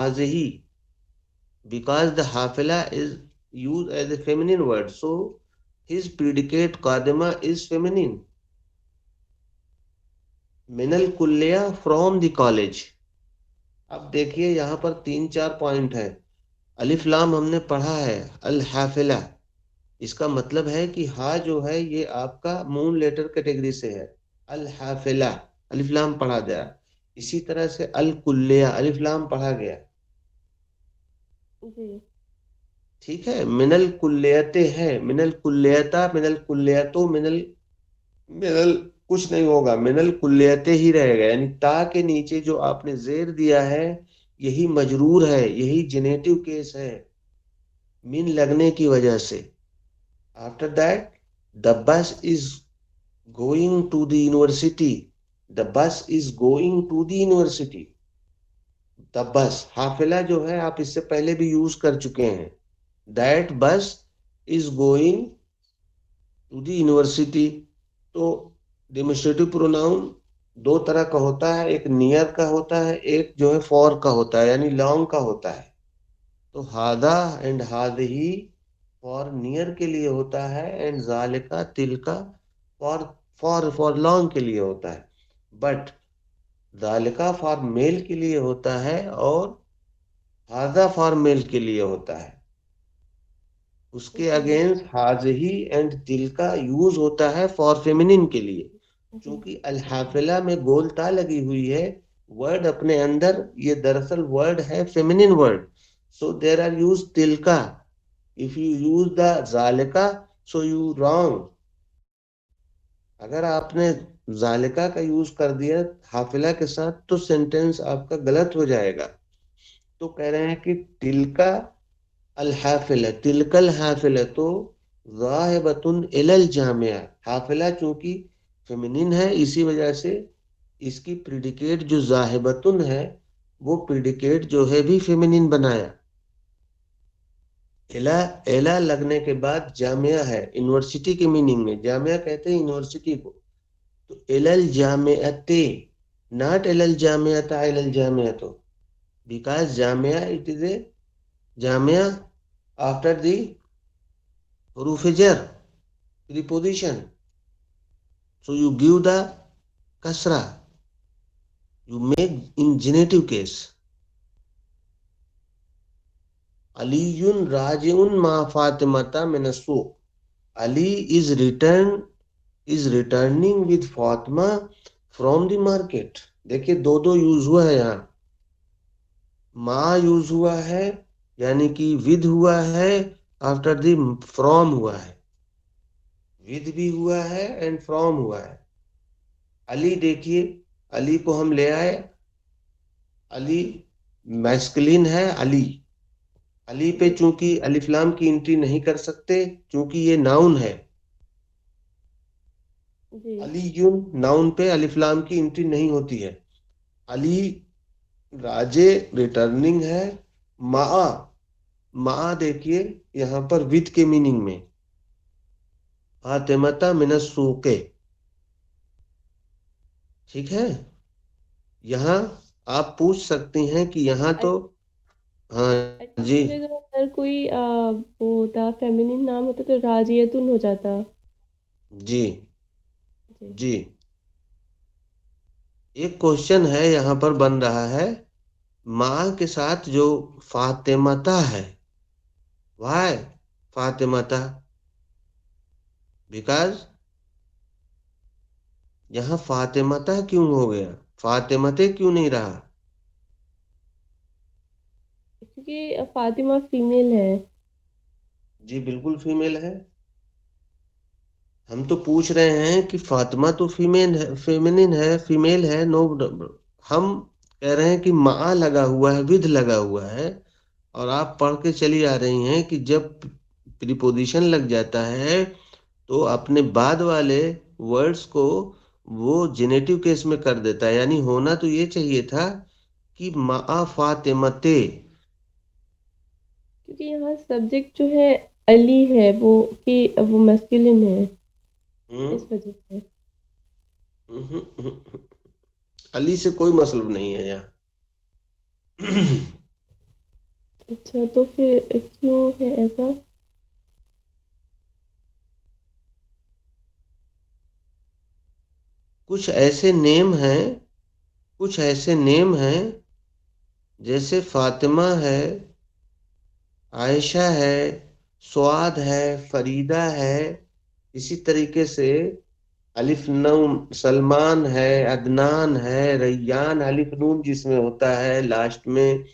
हाज़िही, because the hafila is used as a feminine word, so his predicate qadima is feminine. Minal कुल्लिया from the college. अब देखिए यहाँ पर 3-4 point है। अलिफ लाम हमने पढ़ा है, अल हाफिला, इसका मतलब है कि हा जो है ये आपका मून लेटर कैटेगरी से है। अल हाफिला अलिफ लाम पढ़ा गया। इसी तरह से अल कुल्लिया अलिफ लाम पढ़ा गया। जी। ठीक है, मिनल कुल्लियते है, मिनल कुल्लियता, मिनल कुल्लियतो, मिनल मिनल कुछ नहीं होगा, मिनल कुल्लियते ही रहेगा। यानी ता के नीचे जो आपने जेर दिया है यही मजरूर है, यही जेनेटिव केस है मिन लगने की वजह से। After that the bus is going to the university, the bus is going to the university. The bus हाफिला जो है आप इससे पहले भी यूज कर चुके हैं। That bus is going to the university. तो डेमोस्ट्रेटिव प्रोनाउन दो तरह का होता है, एक नियर का होता है, एक जो है फॉर का होता है, यानी लॉन्ग का होता है। तो हादा एंड हादही फॉर नियर के लिए होता है, एंड जालिका तिलका फॉर फॉर लॉन्ग के लिए होता है। बट जालिका फॉर मेल के लिए होता है और हादा फॉर मेल के लिए होता है। उसके जी। अगेंस्ट हाजही एंड तिल का यूज होता है फॉर फेमिनिन के लिए। जी। क्योंकि अल्हाफिला में गोलता लगी हुई है, वर्ड अपने अंदर ये दरअसल वर्ड है feminine word, so there are use तिल का। इफ यू यूज द जालिका सो यू रॉन्ग। अगर आपने जालिका का यूज कर दिया हाफिला के साथ तो सेंटेंस आपका गलत हो जाएगा। तो कह रहे हैं कि तिलका अल हाफिला, तिलकल हाफिला तो ज़ाहिबतुन इलल जामिया। हाफिला चूंकि फेमिनिन है इसी वजह से इसकी प्रिडिकेट जो ज़ाहिबतुन है वो प्रिडिकेट जो है भी फेमिनिन बनाया। एला, एला लगने के बाद जामिया है, यूनिवर्सिटी के मीनिंग में जामिया कहते हैं यूनिवर्सिटी को। तो एलल जामियाते, नॉट एलल जामियाता एलल जामिया, तो बिकॉज जामिया इट इज ए जामिया आफ्टर द हुरूफ जर preposition, so you give the kasra, you make in genitive case। aliyun rajiun ma fatimata min as-suq, ali is returning with fatima from the market। देखिए दो दो use हुआ है यहाँ, मा यूज हुआ है यानी कि विद हुआ है, आफ्टर द फ्रॉम हुआ है, विद भी हुआ है एंड फ्रॉम हुआ है। अली देखिए, अली को हम ले आए, अली मैस्कुलिन है अली। अली पे जी। चूंकि अलिफ लाम की एंट्री नहीं कर सकते क्योंकि ये नाउन है। जी। अली यून नाउन पे अलिफ लाम की एंट्री नहीं होती है। अली राजे रिटर्निंग है। मा, मा देखिए यहाँ पर विद के मीनिंग में, फातिमता मिनस सूके। ठीक है, यहाँ आप पूछ सकती हैं कि यहाँ तो, हाँ जी, एक्चुअली तो अगर कोई वो होता फेमिनिन नाम होता तो राजियतुन हो जाता। जी, जी। जी। एक क्वेश्चन है यहाँ पर बन रहा है, माँ के साथ जो फातिमता है, वाई फातिमता, बिकॉज यहाँ फातिमता क्यों हो गया, फातिमते क्यों नहीं रहा। क्योंकि फातिमा फीमेल है। जी बिल्कुल फीमेल है। हम तो पूछ रहे हैं कि फातिमा तो फीमेल है, फेमिनिन है, फीमेल है, नो। हम कह रहे हैं कि माँ लगा हुआ है, विद लगा हुआ है, और आप पढ़ के चली आ रही हैं कि जब प्रीपोजिशन लग जाता है तो अपने बाद वाले वर्ड्स को वो जेनेटिव केस में कर देता है। यानी होना तो ये चाहिए था कि मा फातिमते। क्योंकि यहाँ सब्जेक्ट जो है अली है वो, कि वो मस्कुलिन है, हम्म, इस वजह से। हम्म, अली से कोई मतलब नहीं है यहाँ। अच्छा, तो फिर क्यों है ऐसा? कुछ ऐसे नेम हैं, कुछ ऐसे नेम हैं, जैसे फातिमा है, आयशा है, स्वाद है, फरीदा है। इसी तरीके से अलिफ नून सलमान है, अदनान है, रैयान अलिफ नून जिसमें होता है लास्ट में।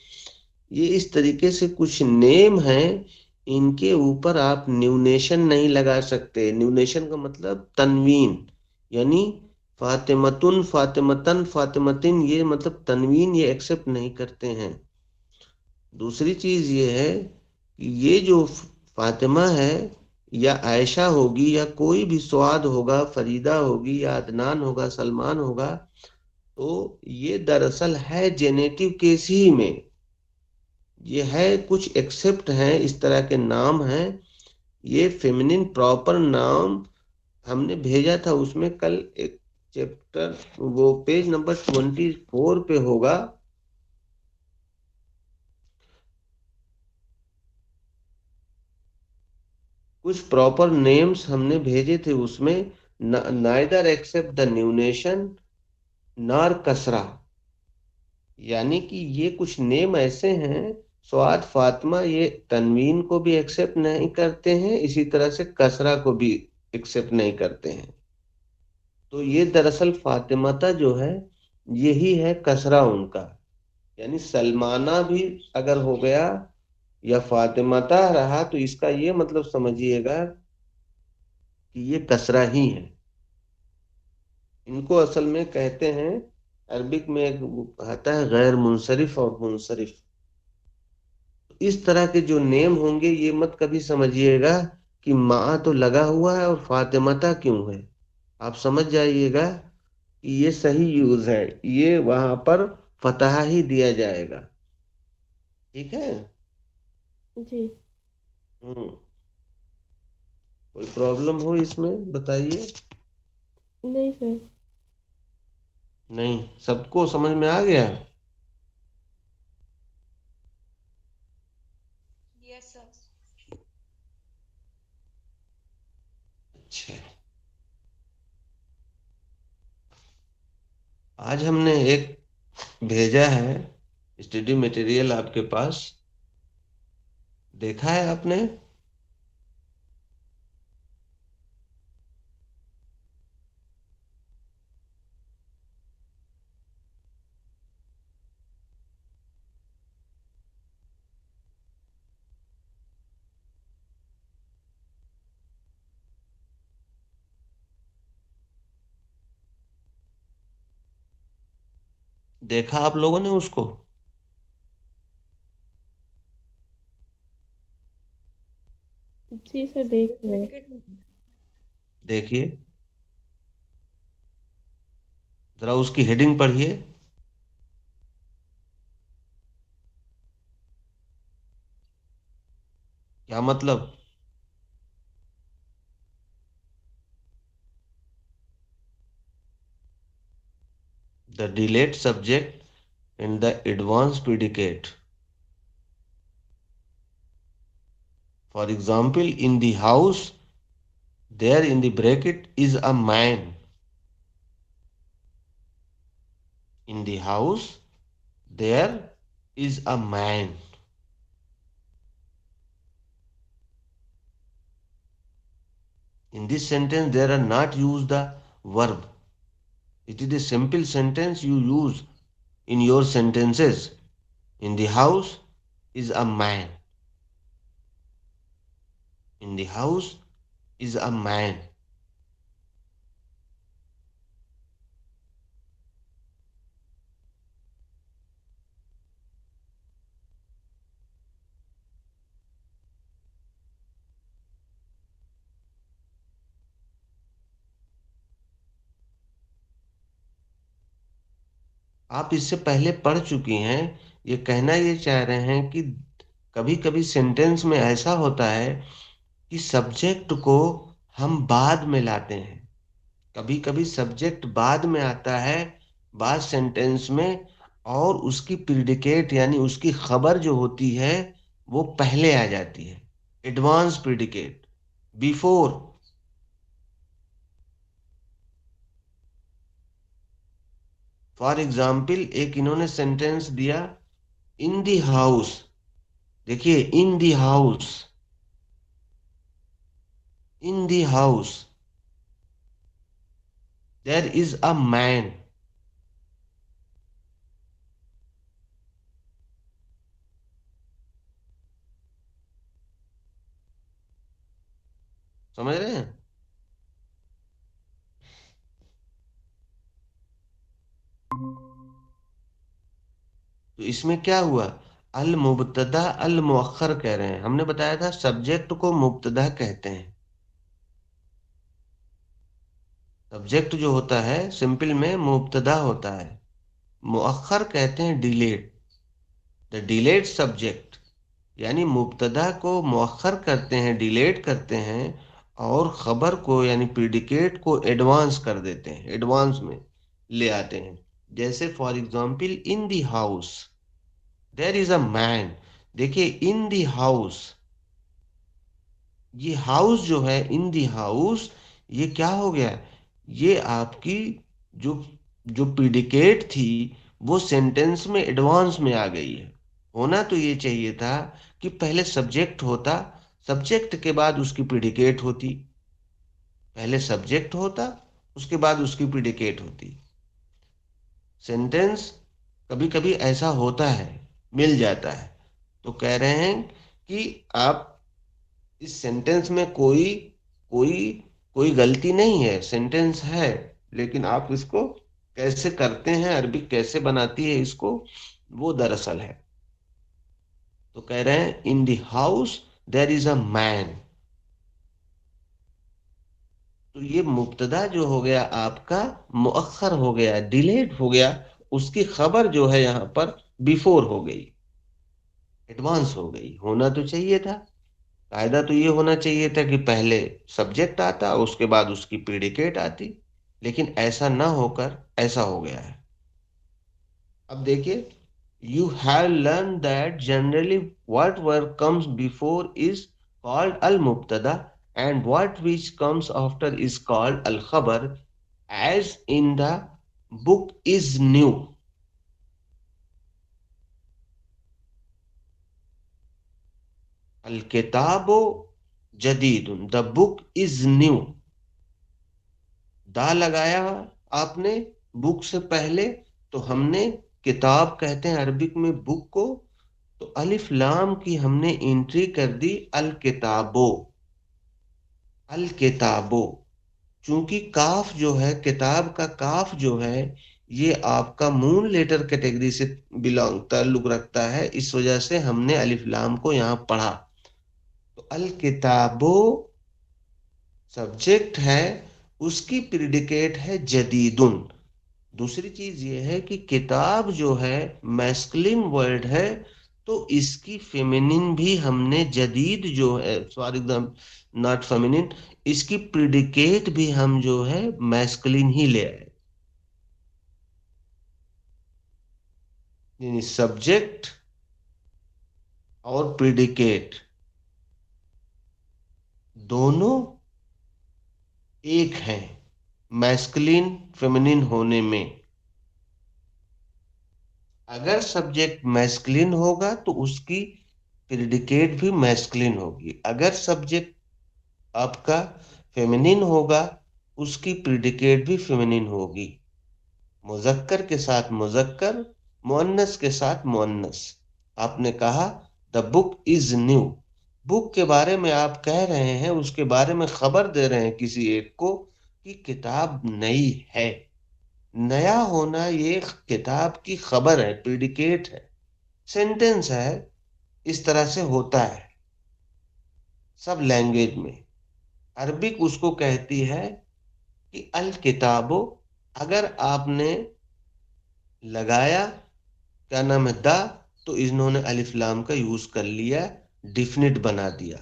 ये इस तरीके से कुछ नेम हैं। इनके ऊपर आप न्यूनेशन नहीं लगा सकते। न्यूनेशन का मतलब तनवीन, यानी फातिमतुन, फातिमतन, फातिमतिन, ये मतलब तनवीन ये एक्सेप्ट नहीं करते हैं। दूसरी चीज ये है कि ये जो फातिमा है, या आयशा होगी, या कोई भी स्वाद होगा, फरीदा होगी, या अदनान होगा, सलमान होगा, तो ये दरअसल है जेनेटिव केस ही में। ये है कुछ एक्सेप्ट हैं, इस तरह के नाम हैं। ये फेमिनिन प्रॉपर नाम हमने भेजा था उसमें कल एक चैप्टर, वो पेज नंबर 24 पे होगा। कुछ प्रॉपर नेम्स हमने भेजे थे उसमें। नाइदर एक्सेप्ट द न्यूनेशन नॉर कसरा, यानी कि ये कुछ नेम ऐसे हैं, स्वाद, फातिमा, ये तनवीन को भी एक्सेप्ट नहीं करते हैं, इसी तरह से कसरा को भी एक्सेप्ट नहीं करते हैं। तो ये दरअसल फातिमाता जो है, यही है कसरा उनका। यानी सलमाना भी अगर हो गया या फातिमाता रहा, तो इसका ये मतलब समझिएगा कि ये कसरा ही है। इनको असल में कहते हैं, अरबिक में एक आता है गैर मुंसरिफ और मुंसरिफ। इस तरह के जो नेम होंगे, ये मत कभी समझिएगा कि माँ तो लगा हुआ है और फातिमाता क्यों है। आप समझ जाइएगा कि ये सही यूज है, ये वहां पर फतहा ही दिया जाएगा। ठीक है। जी। हम्म। कोई प्रॉब्लम हो इसमें बताइए। नहीं सर। नहीं, सबको समझ में आ गया। Yes sir. अच्छा, आज हमने एक भेजा है स्टडी मटेरियल आपके पास, देखा है आपने? देखा आप लोगों ने उसको? जी सर, देख रहे हैं। देखिए, जरा उसकी हेडिंग पढ़िए। क्या मतलब? The delayed subject and the advance predicate. For example, in the house, there in the bracket is a man. In the house, there is a man. In this sentence, there are not used the verb. It is a simple sentence you use in your sentences. In the house is a man. In the house is a man. आप इससे पहले पढ़ चुकी हैं। ये कहना ये चाह रहे हैं कि कभी कभी सेंटेंस में ऐसा होता है कि सब्जेक्ट को हम बाद में लाते हैं। कभी कभी सब्जेक्ट बाद में आता है, बाद सेंटेंस में, और उसकी प्रिडिकेट यानी उसकी खबर जो होती है वो पहले आ जाती है, advance predicate, before. For example एक इन्होंने सेंटेंस दिया, इन दी हाउस। देखिए, in the house, in the house there is a man. समझ रहे हैं? तो इसमें क्या हुआ, अल मुब्तदा अल मुअख्खर कह रहे हैं। हमने बताया था सब्जेक्ट को मुब्तदा कहते हैं। सब्जेक्ट जो होता है सिंपल में मुब्तदा होता है, मुअख्खर कहते हैं डिलेड, द डिलेड सब्जेक्ट। यानी मुब्तदा को मुअख्खर करते हैं, डिलेट करते हैं, और खबर को यानी प्रिडिकेट को एडवांस कर देते हैं, एडवांस में ले आते हैं। जैसे for example in the house there is a man. देखिए, इन दी हाउस, ये हाउस जो है, इन दी हाउस, ये क्या हो गया, ये आपकी जो जो प्रिडिकेट थी वो सेंटेंस में एडवांस में आ गई है। होना तो ये चाहिए था कि पहले सब्जेक्ट होता, सब्जेक्ट के बाद उसकी प्रिडिकेट होती, पहले सब्जेक्ट होता, उसके बाद उसकी प्रिडिकेट होती। सेंटेंस कभी कभी ऐसा होता है, मिल जाता है। तो कह रहे हैं कि आप इस सेंटेंस में कोई कोई कोई गलती नहीं है, सेंटेंस है, लेकिन आप इसको कैसे करते हैं, अरबी कैसे बनाती है इसको, वो दरअसल है। तो कह रहे हैं in the house there is a man. तो ये मुब्तदा जो हो गया आपका मुअख्खर हो गया, डिलेड हो गया, उसकी खबर जो है यहाँ पर बिफोर हो गई, एडवांस हो गई। होना तो चाहिए था, कायदा तो ये होना चाहिए था कि पहले सब्जेक्ट आता उसके बाद उसकी प्रीडिकेट आती, लेकिन ऐसा ना होकर ऐसा हो गया है। अब देखिए, you have learn that generally what work comes before is called अल मुब्तदा and what which comes after is called अल खबर, as in the book is new. अल किताबो जदीद, द बुक इज न्यू। दा लगाया आपने बुक से पहले, तो हमने किताब कहते हैं अरबिक में बुक को, तो अलिफ लाम की हमने एंट्री कर दी अल किताबो, अल किताबो। चूंकि काफ जो है, किताब का काफ जो है, ये आपका मून लेटर कैटेगरी से बिलोंग ताल्लुक रखता है, इस वजह से हमने अलिफ लाम को यहाँ पढ़ा। तो अल किताबो सब्जेक्ट है, उसकी प्रिडिकेट है जदीदुन। दूसरी चीज ये है कि किताब जो है मैस्कुलिन वर्ड है, तो इसकी फेमिनिन भी हमने जदीद जो है, सॉरी एकदम नॉट फेमिनिन, इसकी प्रिडिकेट भी हम जो है मैस्कुलिन ही ले आए। यानी सब्जेक्ट और प्रिडिकेट दोनों एक हैं मैस्कुलिन फेमिनिन होने में। अगर सब्जेक्ट मैस्कुलिन होगा तो उसकी प्रिडिकेट भी मैस्कुलिन होगी, अगर सब्जेक्ट आपका फेमिनिन होगा उसकी प्रिडिकेट भी फेमिनिन होगी। मुजक्कर के साथ मुजक्कर, मुअन्नस के साथ मुअन्नस। आपने कहा the book is new, book के बारे में आप कह रहे हैं, उसके बारे में खबर दे रहे हैं किसी एक को कि किताब नई है। नया होना ये किताब की खबर है, प्रिडिकेट है, सेंटेंस है, इस तरह से होता है सब लैंग्वेज में। अरबिक उसको कहती है कि अल किताबो, अगर आपने लगाया क्या नाम है दा, तो इन्होंने अलिफ लाम का यूज कर लिया, डिफिनिट बना दिया।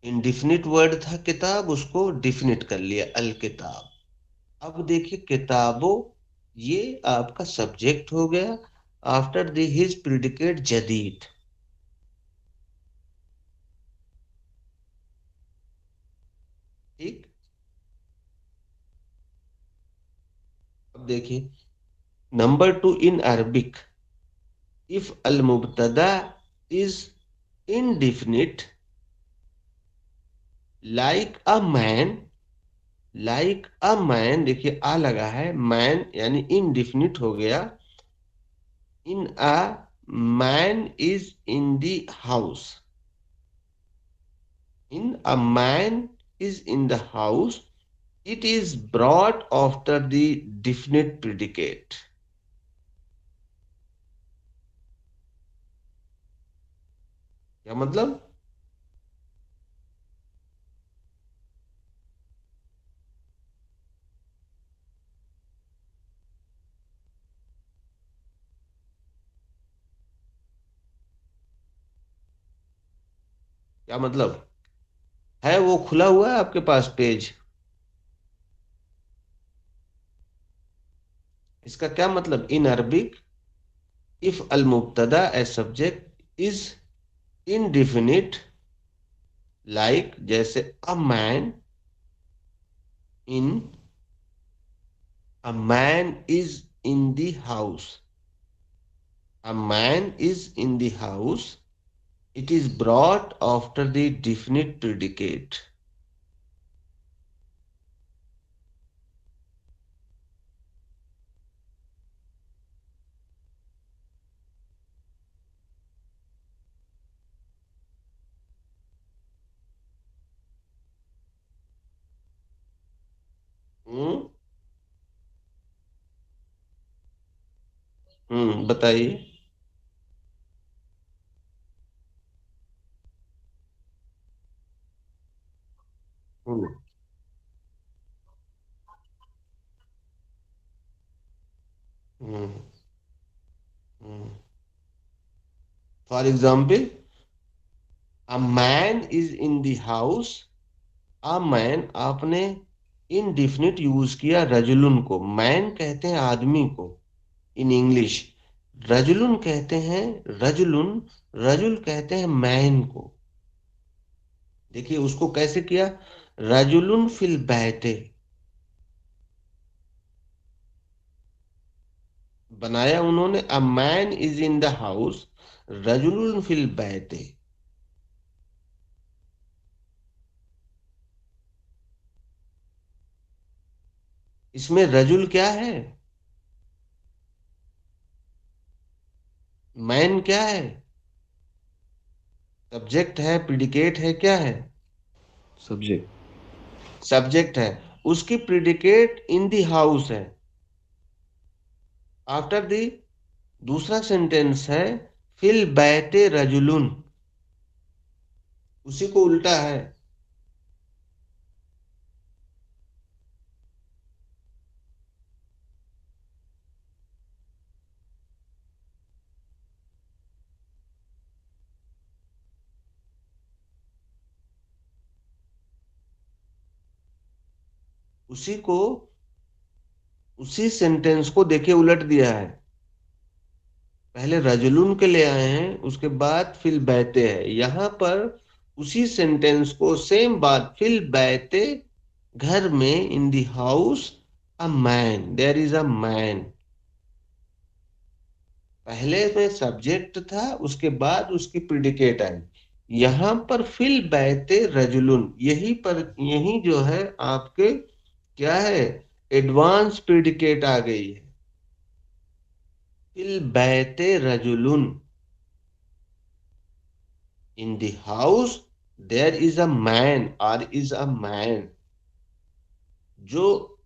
इनडिफिनिट वर्ड था किताब, उसको डिफिनिट कर लिया अल किताब। अब देखिए किताबो, ये आपका सब्जेक्ट हो गया, आफ्टर द हिज प्रिडिकेट जदीद। ठीक। अब देखिए, नंबर 2, इन अरबिक, इफ अल मुबतदा is indefinite, like a man, like a man, देखिए आ लगा है, मैन यानी इनडिफिनिट हो गया। In a man is in the house, in a man is in the house, it is brought after the definite predicate. क्या मतलब? क्या मतलब है? वो खुला हुआ है आपके पास पेज? इसका क्या मतलब? इन अरबिक, इफ अल मुब्तदा as subject is indefinite, like जैसे a man, in a man is in the house, a man is in the house, it is brought after the definite predicate. Hmm. बताइए। Hmm. Hmm. For example, a man is in the house, a man आपने indefinite use किया रजुलुन को, man कहते हैं आदमी को in English, रजुलुन कहते हैं, रजुलुन, रजुल कहते हैं मैन को। देखिए उसको कैसे किया, रजुलुन फिल बैते, बनाया उन्होंने, a man is in the house, रजुलुन फिल बैते। इसमें रजुल क्या है, मैन क्या है? सब्जेक्ट है, प्रिडिकेट है, क्या है? सब्जेक्ट। सब्जेक्ट है। उसकी प्रिडिकेट इन द हाउस है। आफ्टर द, दूसरा सेंटेंस है, फिल बैते रजुलुन, उसी को उल्टा है। उसी को, उसी सेंटेंस को देखिए उलट दिया है। पहले रजुलुन के ले आए हैं, उसके बाद फिल बैते है, यहां पर उसी सेंटेंस को सेम बात, फिल बैते, घर में, in the house, a man, there is a man. पहले में सब्जेक्ट था, उसके बाद उसकी प्रिडिकेट आई। यहां पर फिल बैते रजुलुन, यही पर, यही जो है आपके क्या है, एडवांस प्रिडिकेट आ गई है। फिल बैते रजुलुन, in the house there is a man, और इज अ मैन, जो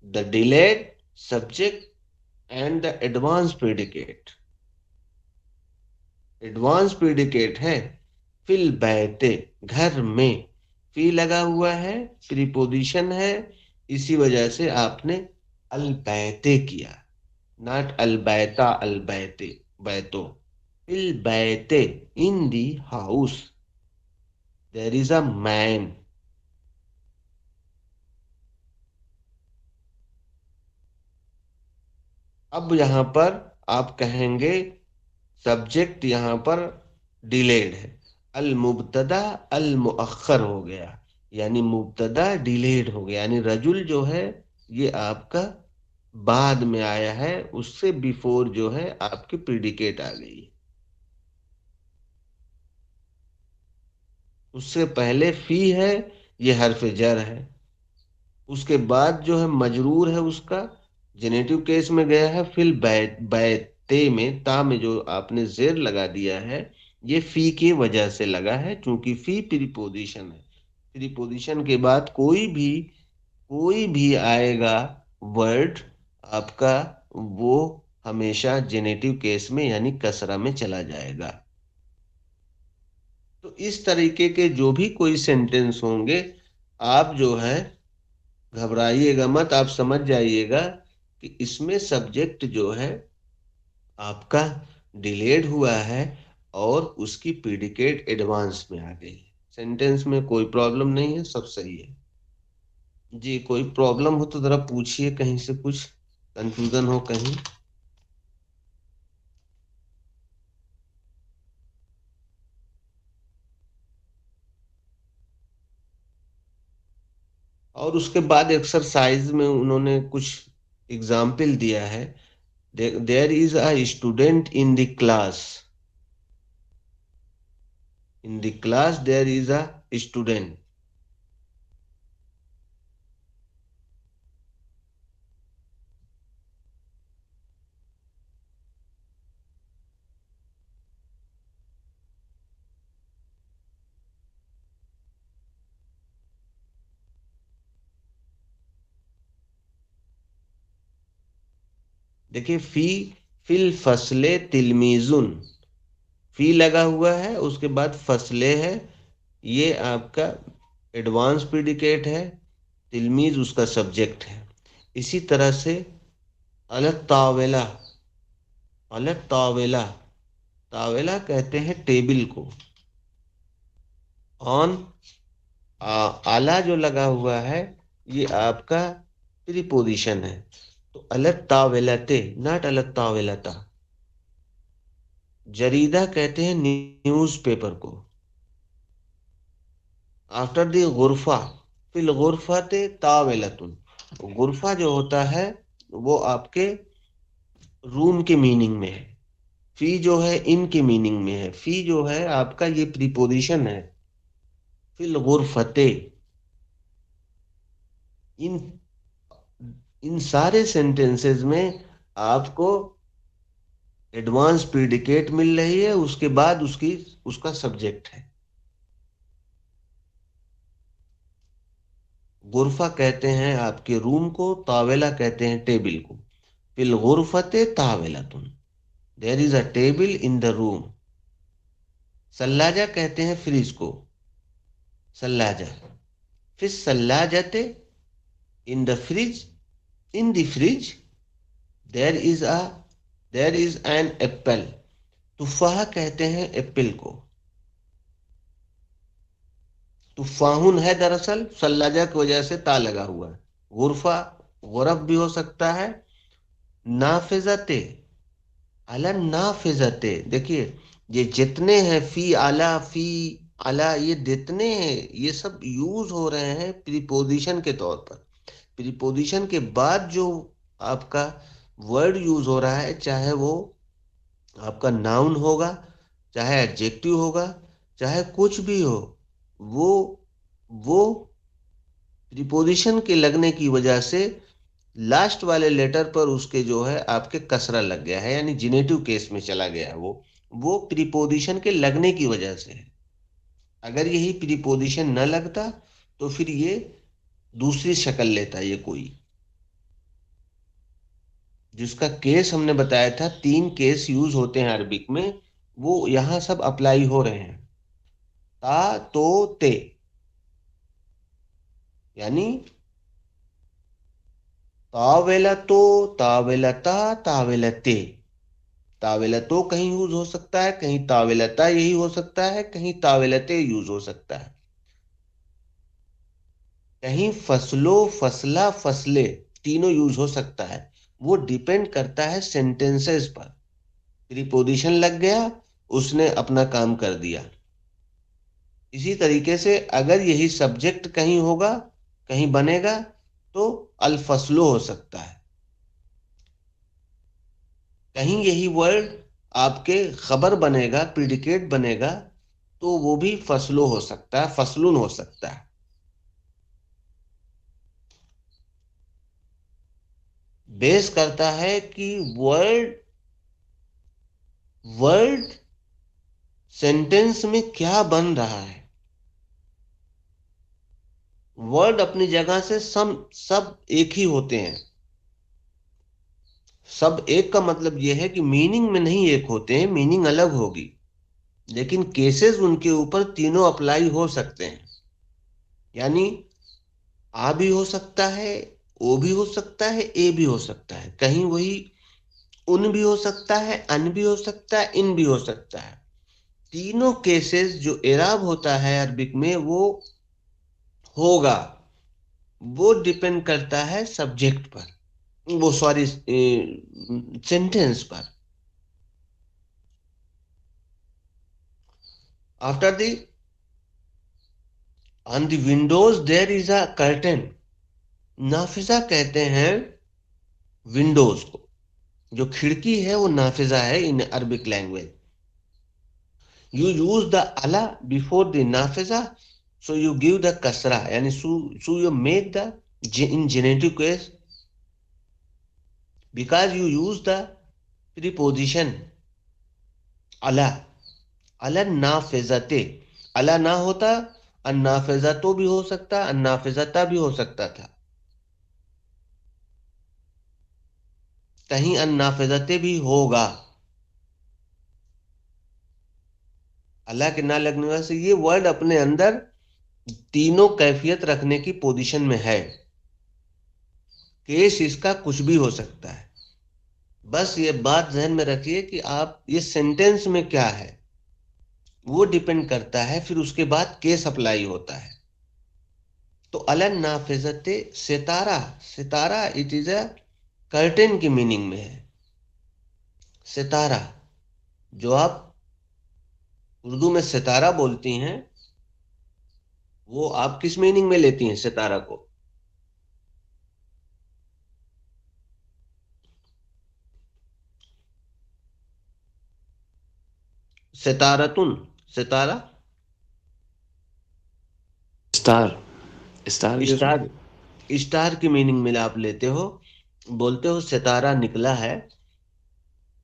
the delayed subject and the advance predicate, advance predicate है। फिल बैते, घर में, फी लगा हुआ है, प्रीपोजिशन है, इसी वजह से आपने अलबैते किया, नॉट अलबैता, अलबैते, बैतो। फिल बैते, in the house there is a man. अब यहां पर आप कहेंगे सब्जेक्ट यहां पर डिलेड है, अल मुब्तदा अल मुअख्खर हो गया, यानी मुब्तदा डिलेड हो गया, यानी रजुल जो है ये आपका बाद में आया है, उससे बिफोर जो है आपकी प्रीडिकेट आ गई है। उससे पहले फी है, ये हर्फ जर है। उसके बाद जो है मजरूर है, उसका जेनेटिव केस में गया है। फिर बैते में, ता में जो आपने जेर लगा दिया है, ये फी की वजह से लगा है, क्योंकि फी प्रीपोजिशन है। प्रीपोजिशन के बाद कोई भी आएगा वर्ड आपका, वो हमेशा जेनेटिव केस में यानी कसरा में चला जाएगा। तो इस तरीके के जो भी कोई सेंटेंस होंगे, आप जो है घबराइएगा मत, आप समझ जाइएगा कि इसमें सब्जेक्ट जो है आपका डिलेड हुआ है और उसकी प्रीडिकेट एडवांस में आ गई है। सेंटेंस में कोई प्रॉब्लम नहीं है, सब सही है। जी, कोई प्रॉब्लम हो तो जरा पूछिए, कहीं से कुछ कंफ्यूजन हो कहीं। और उसके बाद एक्सरसाइज में उन्होंने कुछ एग्जाम्पल दिया है। There is a student in the class, in the class there is a student. देखिए, फिल फसले तिलमीजुन, फी लगा हुआ है, उसके बाद फसले है, ये आपका एडवांस प्रीडिकेट है, तिलमीज उसका सब्जेक्ट है। इसी तरह से अलग तावेला, अलग तावेला, तावेला कहते हैं टेबल को। ऑन आला जो लगा हुआ है, ये आपका प्रीपोजिशन है। तो अलग तावेलते, नॉट अलग तावेलता। जरीदा कहते हैं न्यूज पेपर को। आफ्टर द गुरफा, फिल गुरफाते तावेलतुन। गुरफा जो होता है वो आपके रूम के मीनिंग में है। फी जो है इनके मीनिंग में है। फी जो है आपका ये प्रीपोजिशन है। फिल गुरफते, इन इन सारे सेंटेंसेस में आपको एडवांस प्रीडिकेट मिल रही है, उसके बाद उसका सब्जेक्ट है। गुरफा कहते हैं आपके रूम को, तावेला कहते हैं टेबल को। फिल गुरफते तावेलातुन, there is a table in the room. सल्लाजा कहते हैं फ्रिज को, सल्लाजा। फिर सल्लाजते, in the fridge, in the fridge there is a there is an apple. तुफाह कहते हैं एप्पल को। तुफाहुन है दरअसल सल्लाजा की वजह से ता लगा हुआ है। गुरफा गुरफ भी हो सकता है। नाफिजते, अला नाफिजते, देखिए ये जितने हैं फी आला, ये जितने हैं ये सब यूज हो रहे हैं प्रीपोजिशन के तौर पर। प्रीपोजिशन के बाद जो आपका वर्ड यूज हो रहा है, चाहे वो आपका नाउन होगा, चाहे एडजेक्टिव होगा, चाहे कुछ भी हो, वो वो प्रीपोजिशन के लगने की वजह से लास्ट वाले लेटर पर उसके जो है आपके कसरा लग गया है, यानी जिनेटिव केस में चला गया है। वो प्रीपोजिशन के लगने की वजह से है। अगर यही प्रीपोजिशन न लगता तो फिर ये दूसरी शक्ल लेता ये कोई। जिसका केस हमने बताया था, 3 केस यूज होते हैं अरबिक में, वो यहां सब अप्लाई हो रहे हैं। ता, तो, ते, यानी तावेला तो, तावेलता, तावेलते। तावेलतो कहीं यूज हो सकता है, कहीं तावेलता यही हो सकता है, कहीं तावेलते यूज हो सकता है। कहीं फसलो, फसला, फसले तीनों यूज हो सकता है। वो डिपेंड करता है सेंटेंसेस पर। प्रीपोजिशन लग गया, उसने अपना काम कर दिया। इसी तरीके से अगर यही सब्जेक्ट कहीं होगा, कहीं बनेगा, तो अल फसलो हो सकता है। कहीं यही वर्ड आपके खबर बनेगा, प्रिडिकेट बनेगा, तो वो भी फसलो हो सकता है, फसलुन हो सकता है। बेस करता है कि वर्ड वर्ड सेंटेंस में क्या बन रहा है। वर्ड अपनी जगह से सब एक ही होते हैं। सब एक का मतलब यह है कि मीनिंग में नहीं एक होते हैं, मीनिंग अलग होगी, लेकिन केसेस उनके ऊपर तीनों अप्लाई हो सकते हैं। यानी आ भी हो सकता है, ओ भी हो सकता है, ए भी हो सकता है, कहीं वही उन भी हो सकता है, अन भी हो सकता है, इन भी हो सकता है। तीनों केसेस जो एराब होता है अरबिक में वो होगा। वो डिपेंड करता है सब्जेक्ट पर, वो सॉरी सेंटेंस पर। After the on the windows there is a curtain. नाफिजा कहते हैं विंडोज को। जो खिड़की है वो नाफिजा है in Arabic language. You use the अला बिफोर द नाफिजा, सो यू गिव द कसरा, यानी so you make the in genitive case, because you use the preposition अला। अला नाफिजते, अला ना होता अन्नाफिजा तो भी हो सकता, अन्नाफिजता भी हो सकता था, कहीं अन्नाफिजते भी होगा। अल्लाह के ना लगने वजह से ये वर्ड अपने अंदर तीनों कैफियत रखने की पोजीशन में है। केस इसका कुछ भी हो सकता है। बस ये बात ध्यान में रखिए कि आप ये सेंटेंस में क्या है वो डिपेंड करता है, फिर उसके बाद केस अप्लाई होता है। तो अलन नाफिजते सितारा, सितारा इट इज अ कर्टेन की मीनिंग में है। सितारा जो आप उर्दू में सितारा बोलती हैं, वो आप किस मीनिंग में लेती हैं सितारा को? सितारतुन, सितारा, स्टार, स्टार के उसमें। स्टार, स्टार की मीनिंग में आप लेते हो, बोलते हो सितारा निकला है,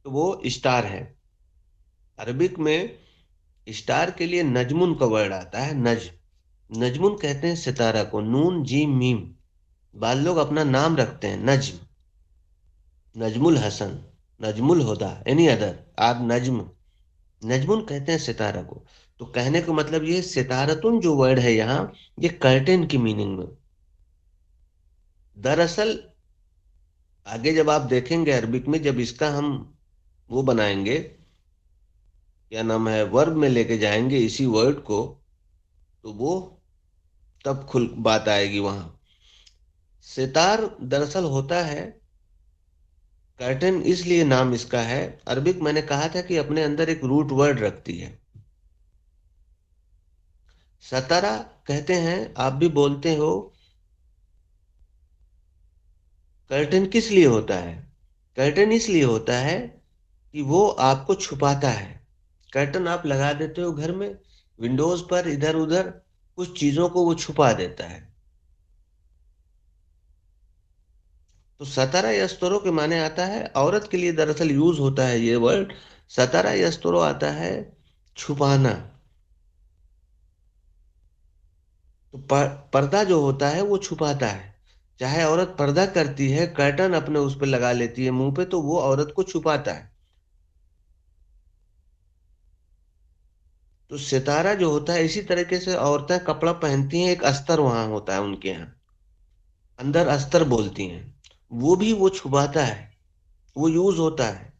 तो वो स्टार है। अरबिक में स्टार के लिए नजमुन का वर्ड आता है, नजमुन कहते हैं सितारा को, नून जीम मीम। बाद लोग अपना नाम रखते हैं नज्म, नजमुल हसन, नजमुल हुदा, एनी अदर, आप नज्म, नजमुन कहते हैं सितारा को। तो कहने का मतलब ये सितारतुन जो वर्ड है यहाँ, ये कर्टेन की मीनिंग में। दरअसल आगे जब आप देखेंगे अरबिक में, जब इसका हम वो बनाएंगे, क्या नाम है, वर्ब में लेके जाएंगे इसी वर्ड को, तो वो तब खुल बात आएगी वहां। सितार दरअसल होता है कर्टेन, इसलिए नाम इसका है। अरबिक मैंने कहा था कि अपने अंदर एक रूट वर्ड रखती है। सतारा कहते हैं, आप भी बोलते हो। कर्टेन किस लिए होता है? कर्टेन इसलिए होता है कि वो आपको छुपाता है। कर्टन आप लगा देते हो घर में, विंडोज पर इधर उधर कुछ चीजों को वो छुपा देता है। तो सतारा यस्तरो के माने आता है, औरत के लिए दरअसल यूज होता है ये वर्ड। सतारा यस्तरो आता है छुपाना। तो पर्दा जो होता है वो छुपाता है। चाहे औरत पर्दा करती है, कर्टन अपने उस पर लगा लेती है मुंह पे, तो वो औरत को छुपाता है। तो सितारा जो होता है, इसी तरीके से औरतें कपड़ा पहनती हैं, एक अस्तर वहां होता है उनके यहाँ, अंदर अस्तर बोलती हैं, वो भी वो छुपाता है, वो यूज होता है।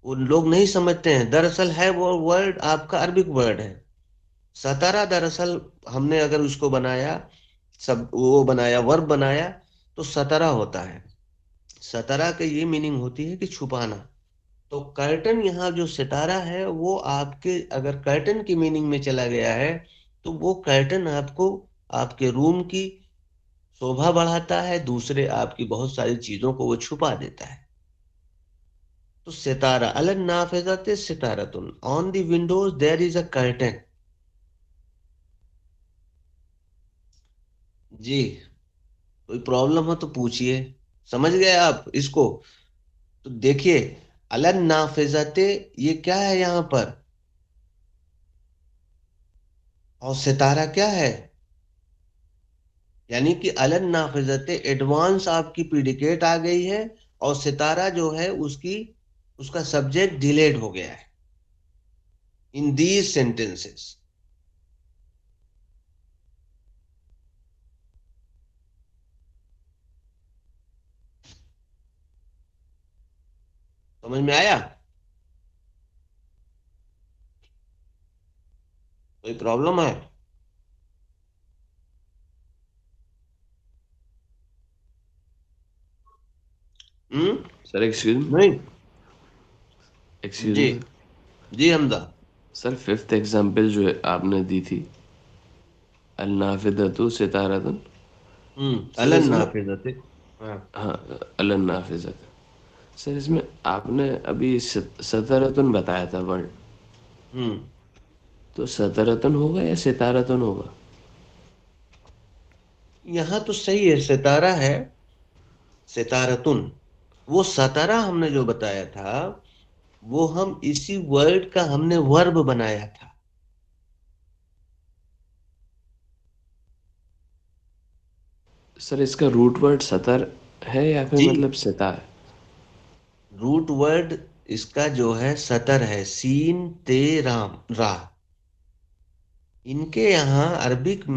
वो लोग नहीं समझते हैं, दरअसल है वो वर्ड आपका अरबिक वर्ड है। सतारा दरअसल हमने अगर उसको बनाया, सब वो बनाया, वर्ब बनाया, तो सतारा होता है। सतारा की ये मीनिंग होती है कि छुपाना। तो कर्टन यहाँ जो सितारा है वो आपके अगर कर्टन की मीनिंग में चला गया है, तो वो कर्टन आपको आपके रूम की शोभा बढ़ाता है, दूसरे आपकी बहुत सारी चीजों को वो छुपा देता है। तो सितारा, अलन नाफिज़ात सितारतुन, on the windows there is a curtain. जी, कोई प्रॉब्लम हो तो पूछिए। समझ गए आप इसको? तो देखिए, अलन नाफिज़ाते, ये क्या है यहाँ पर, और सितारा क्या है? यानी कि अलन नाफिज़ाते एडवांस आपकी प्रिडिकेट आ गई है, और सितारा जो है उसकी उसका सब्जेक्ट डिलेड हो गया है इन दीज सेंटेंसेस। समझ में आया? कोई प्रॉब्लम है? हम्म। सर एक्सक्यूज नहीं। एक्सक्यूज जी। मी जी हमजा। सर, फिफ्थ एग्जाम्पल जो है आपने दी थी, अल नाफिदतु सितारतन। सर अलन इसमें, नाफिज़ाते। हाँ। हाँ, अलन नाफिजत। सर इसमें आपने अभी सतारतन बताया था वर्ड, हम्म। तो सतारतन होगा या सितारतन होगा? यहाँ तो सही है, सितारा है, सितारतुन। वो सतारा हमने जो बताया था, वो हम इसी वर्ड का हमने वर्ब बनाया था। सर इसका रूट वर्ड सतर है या फिर जी, मतलब सिता है? रूट वर्ड इसका जो है सतर है, सीन ते राम रा। इनके यहाँ अरबिक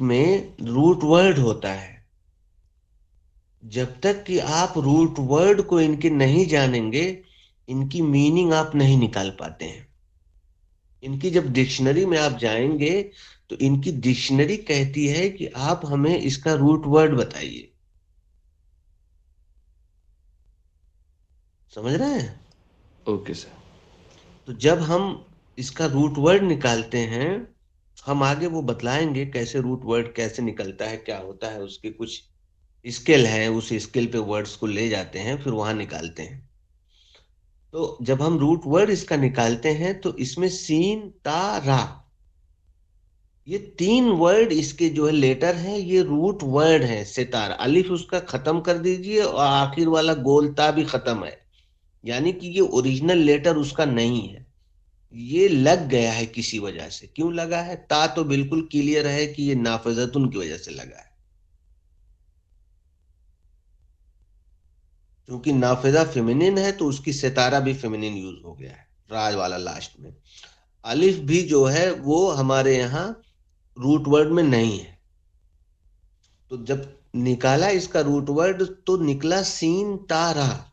में रूट वर्ड होता है। जब तक कि आप रूट वर्ड को इनके नहीं जानेंगे, इनकी मीनिंग आप नहीं निकाल पाते हैं। इनकी जब डिक्शनरी में आप जाएंगे, तो इनकी डिक्शनरी कहती है कि आप हमें इसका रूट वर्ड बताइए। समझ रहे हैं? Okay sir. तो जब हम इसका रूट वर्ड निकालते हैं, हम आगे वो बतलाएंगे कैसे रूट वर्ड कैसे निकलता है, क्या होता है, उसके कुछ स्केल है, उस स्केल पे वर्ड्स को ले जाते हैं, फिर वहां निकालते हैं। तो जब हम रूट वर्ड इसका निकालते हैं, तो इसमें सीन ता रा, ये तीन वर्ड इसके जो है लेटर हैं, ये रूट वर्ड है। सितारा, अलिफ उसका खत्म कर दीजिए, और आखिर वाला गोलता भी खत्म है। यानी कि ये ओरिजिनल लेटर उसका नहीं है, ये लग गया है किसी वजह से। क्यों लगा है? ता तो बिल्कुल क्लियर है कि ये नाफिजतुन की वजह से लगा है, क्योंकि नाफिजा फेमिनिन है, तो उसकी सितारा भी फेमिनिन यूज हो गया है राज वाला लास्ट में। अलिफ भी जो है वो हमारे यहाँ रूट वर्ड में नहीं है। तो जब निकाला इसका रूट वर्ड, तो निकला सीन तारा।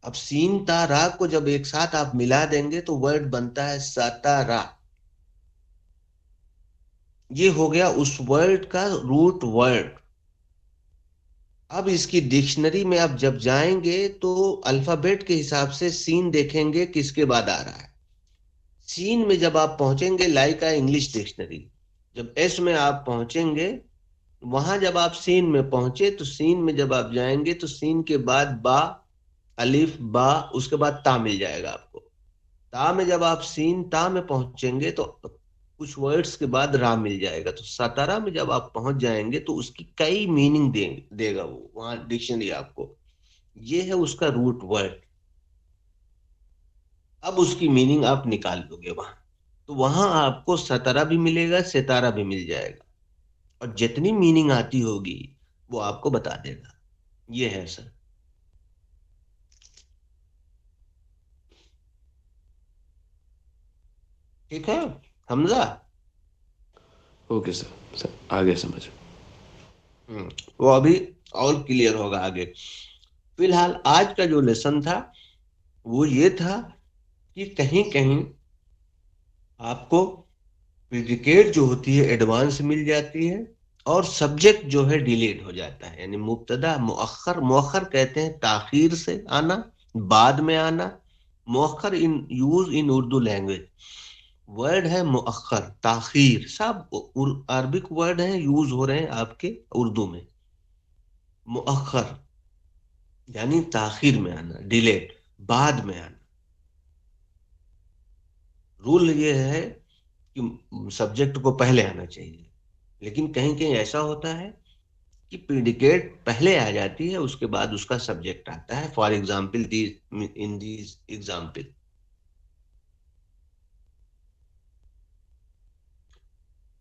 अब सीन तारा को जब एक साथ आप मिला देंगे, तो वर्ड बनता है सतारा। ये हो गया उस वर्ड का रूट वर्ड। अब इसकी डिक्शनरी में आप जब जाएंगे, तो अल्फाबेट के हिसाब से सीन देखेंगे किसके बाद आ रहा है। सीन में जब आप पहुंचेंगे, लाइक आ इंग्लिश डिक्शनरी, जब एस में आप पहुंचेंगे, वहां जब आप सीन में पहुंचे, तो सीन में जब आप जाएंगे, तो सीन के बाद बा, अलिफ बा, उसके बाद ता मिल जाएगा आपको। ता में जब आप सीन ता में पहुंचेंगे, तो कुछ वर्ड्स के बाद रा मिल जाएगा। तो सतारा में जब आप पहुंच जाएंगे, तो उसकी कई मीनिंग देगा वो वहां डिक्शनरी आपको। ये है उसका रूट वर्ड। अब उसकी मीनिंग आप निकाल लोगे वहां, तो वहां आपको सतारा भी मिलेगा, सितारा भी मिल जाएगा, और जितनी मीनिंग आती होगी वो आपको बता देगा। ये है सर। ठीक है हमजा? ओके सर, सर आगे समझ। वो अभी और क्लियर होगा आगे। फिलहाल आज का जो लेसन था, वो ये था कि कहीं कहीं आपको प्रिडिकेट जो होती है एडवांस मिल जाती है, और सब्जेक्ट जो है डिलेड हो जाता है। यानी मुब्तदा मुअख्खर, मुअख्खर कहते हैं ताखीर से आना, बाद में आना। मुअख्खर in use in Urdu language, word है मुअख्खर, ताखीर, सब अरबिक वर्ड है, यूज हो रहे हैं आपके उर्दू में। मुअख्खर यानी ताखीर में आना, डिलेड, बाद में आना। रूल ये है कि सब्जेक्ट को पहले आना चाहिए, लेकिन कहीं कहीं ऐसा होता है कि प्रिडिकेट पहले आ जाती है, उसके बाद उसका सब्जेक्ट आता है। For example, in these example.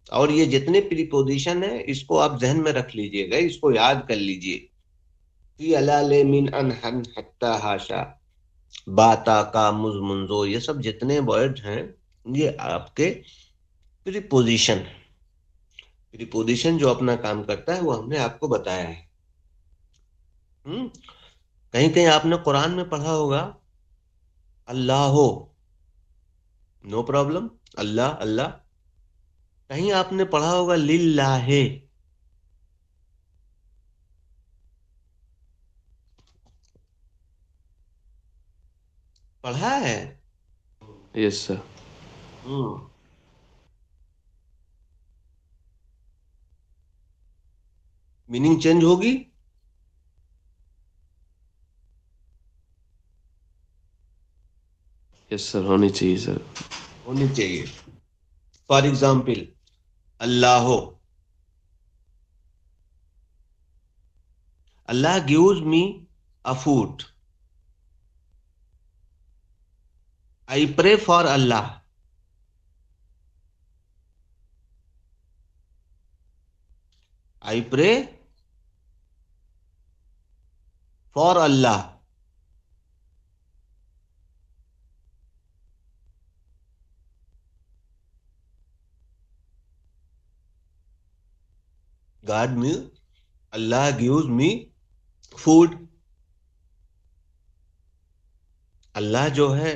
और ये जितने प्रीपोजिशन है इसको आप जहन में रख लीजिएगा, इसको याद कर लीजिए। फी अला ले मिन अन हन हत्ता हाशा, बाता का मुज मुंजो, ये सब जितने वर्ड हैं ये आपके प्रीपोजिशन। प्रीपोजिशन जो अपना काम करता है वो हमने आपको बताया है। कहीं कहीं आपने कुरान में पढ़ा होगा अल्लाह हो, नो प्रॉब्लम, अल्लाह अल्लाह। कहीं आपने पढ़ा होगा लिल्लाहे। पढ़ा है? Yes sir. Hmm meaning change होगी। यस सर, होनी चाहिए सर। होनी चाहिए। फॉर एग्जाम्पल, अल्लाह हो, Allah gives me a food, I pray for Allah, I pray for Allah. God me, Allah gives me food, Allah जो है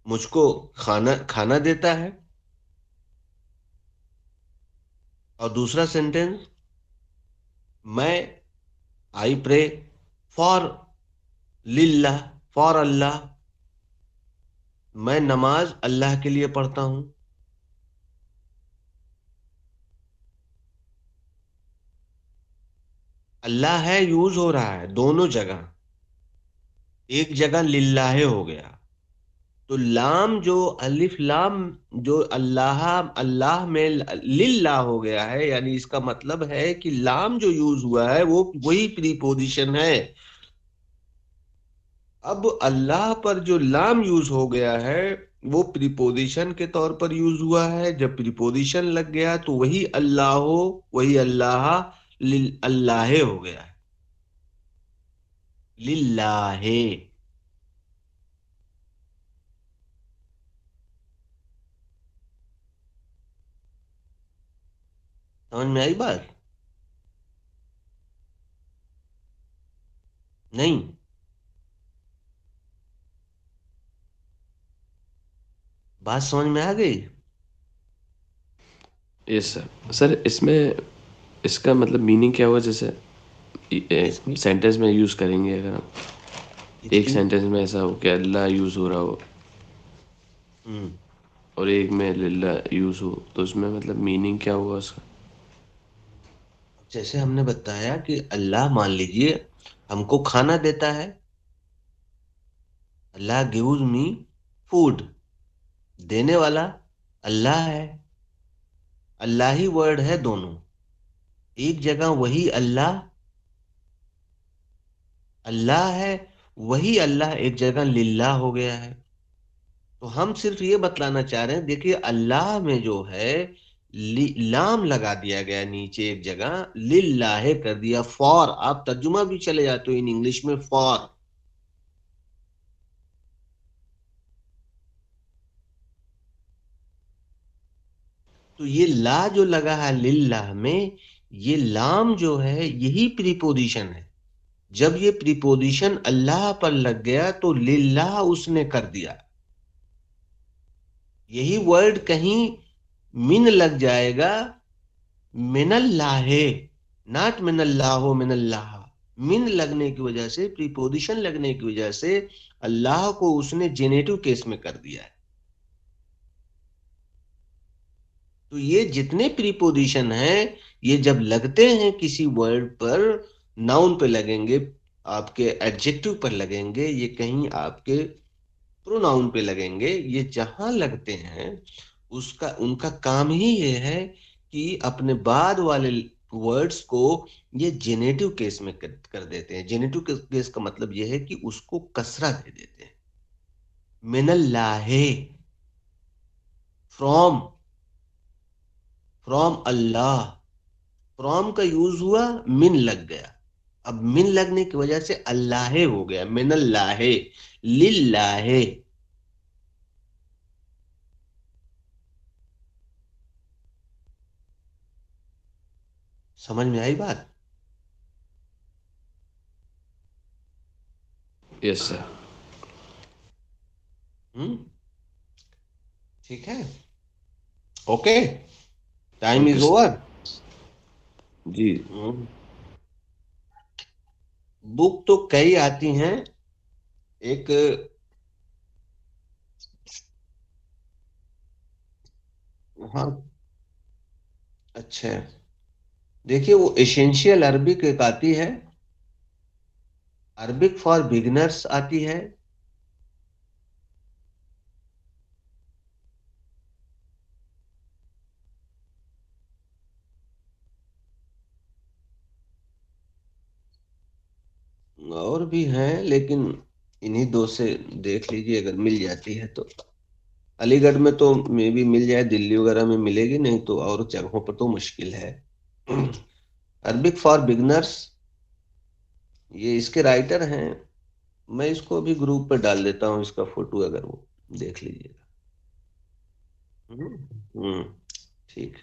मुझको खाना खाना देता है। और दूसरा सेंटेंस, मैं आई प्रे फॉर लिल्लाह, फॉर अल्लाह, मैं नमाज अल्लाह के लिए पढ़ता हूं। अल्लाह है यूज हो रहा है दोनों जगह, एक जगह लिल्लाहे हो गया। तो लाम जो अलिफ लाम जो अल्लाह अल्लाह में लिल्लाह हो गया है, यानी इसका मतलब है कि लाम जो यूज हुआ है वो वही प्रीपोजिशन है। अब अल्लाह पर जो लाम यूज हो गया है वो प्रीपोजिशन के तौर पर यूज हुआ है। जब प्रीपोजिशन लग गया तो वही अल्लाह हो, वही अल्लाह अल्लाहे हो गया है, लिल्लाहे। समझ में आई बात? नहीं? बात समझ में आ गई? Yes sir. सर इसमें इसका मतलब मीनिंग क्या हुआ, जैसे इसकी सेंटेंस में यूज़ करेंगे अगर हम, एक इसकी सेंटेंस में ऐसा हो कि अल्लाह यूज़ हो रहा हो हम्म और एक में लिल्ला यूज़ हो, तो उसमें मतलब मीनिंग क्या हुआ उसका? जैसे हमने बताया कि अल्लाह मान लीजिए हमको खाना देता है, अल्लाह गिव्स मी फूड, देने वाला अल्लाह है। अल्लाह ही वर्ड है दोनों, एक जगह वही अल्लाह अल्लाह है, वही अल्लाह एक जगह लिल्लाह हो गया है। तो हम सिर्फ ये बतलाना चाह रहे हैं, देखिए अल्लाह में जो है लाम लगा दिया गया नीचे एक जगह, लिल्लाहे कर दिया, फॉर। आप तर्जुमा भी चले जाते हो इन इंग्लिश में, फॉर। तो ये ला जो लगा है लिल्लाह में, ये लाम जो है यही प्रीपोजिशन है। जब ये प्रीपोजिशन अल्लाह पर लग गया तो लिल्लाह उसने कर दिया। यही वर्ड कहीं मिन लग जाएगा, मिनल्लाहे, नॉट मिनल्लाहो मिनल्लाह। मिन लगने की वजह से, प्रीपोजिशन लगने की वजह से अल्लाह को उसने जेनेटिव केस में कर दिया है। तो ये जितने प्रीपोजिशन हैं, ये जब लगते हैं किसी वर्ड पर, नाउन पे लगेंगे, आपके एडजेक्टिव पर लगेंगे, ये कहीं आपके प्रोनाउन पे लगेंगे, ये जहां लगते हैं उसका उनका काम ही ये है कि अपने बाद वाले वर्ड्स को ये जेनेटिव केस में कर देते हैं। जेनेटिव केस का मतलब ये है कि उसको कसरा दे देते हैं। मिनल्लाहे, फ्रॉम, फ्रॉम अल्लाह, फ्रॉम का यूज हुआ, मिन लग गया। अब मिन लगने की वजह से अल्लाहे हो गया, मिनल्लाहे, लिल्लाहे। समझ में आई बात? Yes sir. हम्म। ठीक है। Okay. Time okay is sir. Over. जी। बुक तो कई आती हैं। एक, हाँ, अच्छा, देखिए वो एसेंशियल अरबिक एक आती है, अरबिक फॉर बिगिनर्स आती है, और भी हैं, लेकिन इन्हीं दो से देख लीजिए अगर मिल जाती है तो। अलीगढ़ में तो मे भी मिल जाए, दिल्ली वगैरह में मिलेगी, नहीं तो और जगहों पर तो मुश्किल है। अरबिक फॉर बिगनर्स, ये इसके राइटर हैं। मैं इसको अभी ग्रुप पे डाल देता हूँ, इसका फोटो, अगर वो देख लीजिएगा। हम्म। ठीक।